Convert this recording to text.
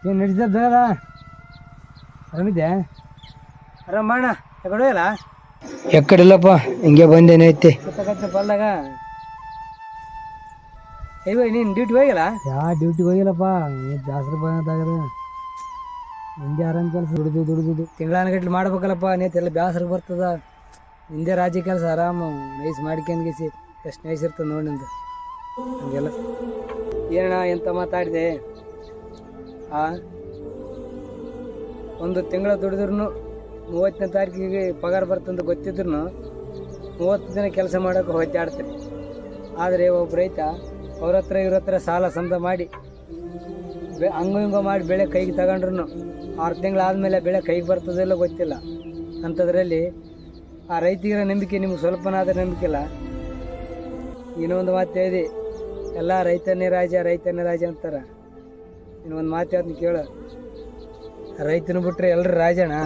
ಏನು ನಡೀತದ ಆರಾಮಿದ್ಯಾ? ಆರಾಮ ಅಣ್ಣ ಎಕಡೆ ಇಲ್ಲ ಎಕ್ಕಡಿಲ್ಲಪ್ಪ, ಹಿಂಗೆ ಬಂದೇನೈತಿ. ಗೊತ್ತಾಗತ್ತೆ ಬಲ್ದಾಗ. ನೀನು ಡ್ಯೂಟಿ ಹೋಗಿಲ್ಲ? ಡ್ಯೂಟಿಗೆ ಹೋಗಿಲ್ಲಪ್ಪ, ಜಾಸ್ತಿ ಬಂದಾಗದ ಹಿಂಗೆ ಆರಾಮ್ ಕೆಲಸ ದುಡಿದು ತಿಂಗಳಾನಗಟ್ಲೆ ಮಾಡ್ಬೇಕಲ್ಲಪ್ಪ. ನೇತೆಲ್ಲ ಬ್ಯಾಸರ ಬರ್ತದ. ನಿಂದೆ ರಾಜ್ಯ ಕೆಲಸ ಆರಾಮ ನೈಸ್ ಮಾಡ್ಕೊಂಡ್ಗಿಸಿ ಎಷ್ಟು ನೈಸ್ ಇರ್ತದೆ ನೋಡಿ ನಿಂದು. ಹಂಗೆಲ್ಲ ಏನಣ್ಣ ಎಂತ ಮಾತಾಡಿದೆ? ಒಂದು ತಿಂಗಳ ದುಡಿದ್ರು 30ನೇ ತಾರೀಕಿಗೆ ಪಗಾರ ಬರ್ತಂತ ಗೊತ್ತಿದ್ರು 30 ದಿನ ಕೆಲಸ ಮಾಡೋಕೆ ಹೊತ್ತಾಡ್ತಾರೆ. ಆದರೆ ಒಬ್ಬ ರೈತ ಅವ್ರ ಹತ್ರ ಇವ್ರ ಹತ್ರ ಸಾಲ ಸಮದ ಮಾಡಿ ಹಂಗೋ ಹಿಂಗೋ ಮಾಡಿ ಬೆಳೆ ಕೈಗೆ ತಗೊಂಡ್ರು 6 ತಿಂಗಳಾದಮೇಲೆ ಬೆಳೆ ಕೈಗೆ ಬರ್ತದಿಲ್ಲ ಗೊತ್ತಿಲ್ಲ. ಅಂಥದ್ರಲ್ಲಿ ಆ ರೈತಿಗಿರೋ ನಂಬಿಕೆ ನಿಮ್ಗೆ ಸ್ವಲ್ಪನಾದರೂ ನಂಬಿಕೆ ಇಲ್ಲ. ಇನ್ನೊಂದು ಮಾತು ಹೇಳಿದೆ, ಎಲ್ಲ ರೈತನೇ ರಾಜ ಅಂತಾರೆ. ಇನ್ನೊಂದು ಮಾತು ಹೇಳ್ತೀನಿ ಕೇಳು, ರೈತನ ಬಿಟ್ರೆ ಎಲ್ಲರೂ ರಾಜಣ್ಣ.